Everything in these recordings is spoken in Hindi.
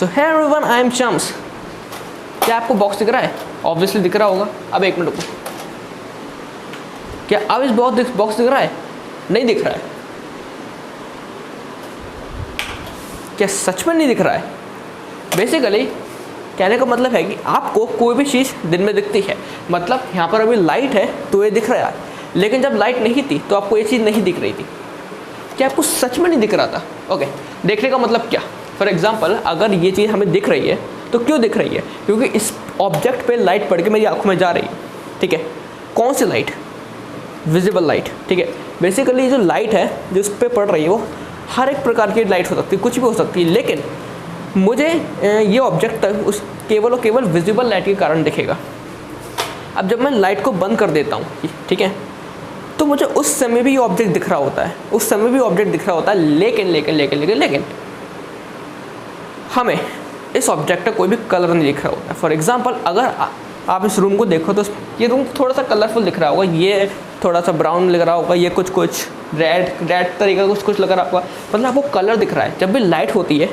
So hey everyone, I am Shams. क्या आपको बॉक्स दिख रहा है? ऑब्वियसली दिख रहा होगा। अब एक मिनट रुको, क्या अब इस बॉक्स दिख रहा है? नहीं दिख रहा है। क्या सच में नहीं दिख रहा है? बेसिकली कहने का मतलब है कि आपको कोई भी चीज़ दिन में दिखती है, मतलब यहाँ पर अभी लाइट है तो ये दिख रहा है, लेकिन जब लाइट नहीं थी तो आपको ये चीज़ नहीं दिख रही थी। क्या आपको सच में नहीं दिख रहा था? ओके, देखने का मतलब क्या? फॉर एग्जाम्पल, अगर ये चीज़ हमें दिख रही है तो क्यों दिख रही है? क्योंकि इस ऑब्जेक्ट पे लाइट पड़ के मेरी आंखों में जा रही है। ठीक है, कौन सी लाइट? Visible light. ठीक है, बेसिकली जो लाइट है जो उस पर पड़ रही है वो हर एक प्रकार की लाइट हो सकती है, कुछ भी हो सकती है, लेकिन मुझे ये ऑब्जेक्ट उस केवल और केवल विजिबल लाइट के कारण दिखेगा। अब जब मैं लाइट को बंद कर देता हूँ, ठीक है, तो मुझे उस समय भी ये ऑब्जेक्ट दिख रहा होता है, उस समय भी ऑब्जेक्ट दिख रहा होता है, लेकिन हमें इस ऑब्जेक्ट का कोई भी कलर नहीं दिख रहा होता है। फॉर एग्जाम्पल, अगर आप इस रूम को देखो तो ये रूम थोड़ा सा कलरफुल दिख रहा होगा, ये थोड़ा सा ब्राउन लग रहा होगा, ये कुछ रेड तरीका कुछ लग रहा होगा, मतलब आपको कलर दिख रहा है। जब भी लाइट होती है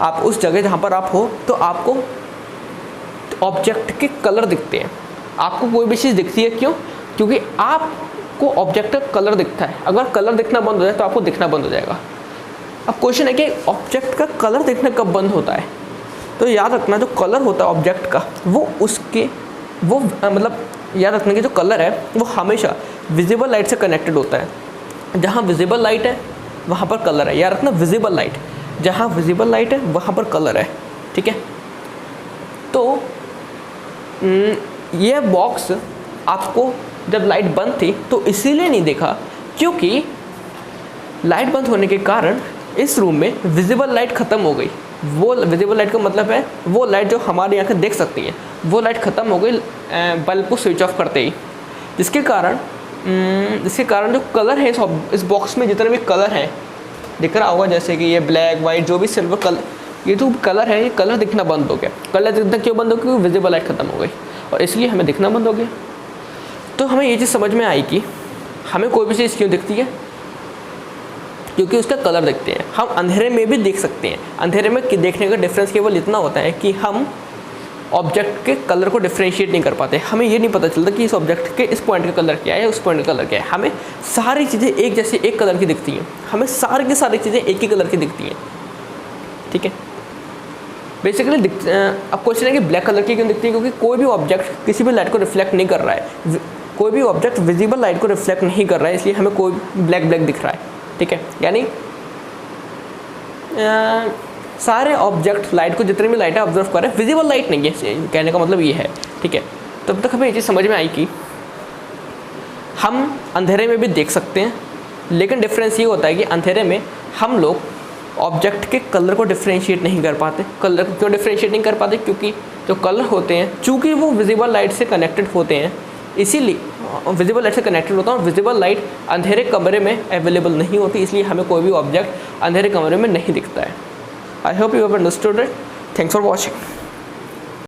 आप उस जगह जहाँ पर आप हो तो आपको ऑब्जेक्ट के कलर दिखते हैं। आपको कोई भी चीज़ दिखती है, क्यों? क्योंकि आपको ऑब्जेक्ट का कलर दिखता है। अगर कलर दिखना बंद हो जाए तो आपको दिखना बंद हो जाएगा। अब क्वेश्चन है कि ऑब्जेक्ट का कलर दिखना कब बंद होता है? तो याद रखना, जो कलर होता है ऑब्जेक्ट का मतलब याद रखना कि जो कलर है वो हमेशा विजिबल लाइट से कनेक्टेड होता है। जहाँ विजिबल लाइट है वहाँ पर कलर है। याद रखना, विजिबल लाइट, जहाँ विजिबल लाइट है वहाँ पर कलर है। ठीक है, तो ये बॉक्स आपको जब लाइट बंद थी तो इसीलिए नहीं देखा क्योंकि लाइट बंद होने के कारण इस रूम में विजिबल लाइट ख़त्म हो गई। वो विजिबल लाइट का मतलब है वो लाइट जो हमारी आंखें देख सकती हैं, वो लाइट ख़त्म हो गई बल्ब को स्विच ऑफ करते ही, जिसके कारण जो कलर है इस बॉक्स में, जितने भी कलर हैं दिख रहा होगा, जैसे कि ये ब्लैक, वाइट, जो भी सिल्वर कलर, ये जो कलर है, ये कलर दिखना बंद हो गया। कलर दिखना क्यों बंद हो गया? क्योंकि विजिबल लाइट ख़त्म हो गई और इसलिए हमें दिखना बंद हो गया। तो हमें ये चीज़ समझ में आई कि हमें कोई भी चीज़ क्यों दिखती है, क्योंकि उसका कलर देखते हैं। हम अंधेरे में भी देख सकते हैं। अंधेरे में देखने का डिफरेंस केवल इतना होता है कि हम ऑब्जेक्ट के कलर को डिफ्रेंशिएट नहीं कर पाते। हमें ये नहीं पता चलता कि इस ऑब्जेक्ट के इस पॉइंट का कलर क्या है, उस पॉइंट का कलर क्या है। हमें सारी चीज़ें एक जैसे एक कलर की दिखती हैं, हमें सारी की सारी चीज़ें एक ही कलर की दिखती हैं। ठीक है, बेसिकली अब क्वेश्चन है कि ब्लैक कलर की क्यों दिखती है? क्योंकि कोई भी ऑब्जेक्ट किसी भी लाइट को रिफ्लेक्ट नहीं कर रहा है, कोई भी ऑब्जेक्ट विजिबल लाइट को रिफ्लेक्ट नहीं कर रहा है, इसलिए हमें कोई ब्लैक दिख रहा है। ठीक है, यानी सारे ऑब्जेक्ट लाइट को, जितने भी लाइट है ऑब्जर्व कर रहे हैं, विजिबल लाइट नहीं है, कहने का मतलब ये है। ठीक है, तब तक हमें ये चीज़ समझ में आई कि हम अंधेरे में भी देख सकते हैं, लेकिन डिफरेंस ये होता है कि अंधेरे में हम लोग ऑब्जेक्ट के कलर को डिफ्रेंशिएट नहीं कर पाते। कलर को क्यों डिफ्रेंशिएट नहीं कर पाते? क्योंकि जो कलर होते हैं, चूँकि वो विजिबल लाइट से कनेक्टेड होते हैं, इसीलिए विजिबल लाइट से कनेक्टेड होता है और विजिबल लाइट अंधेरे कमरे में अवेलेबल नहीं होती, इसलिए हमें कोई भी ऑब्जेक्ट अंधेरे कमरे में नहीं दिखता है। I hope you have understood it. Thanks for watching.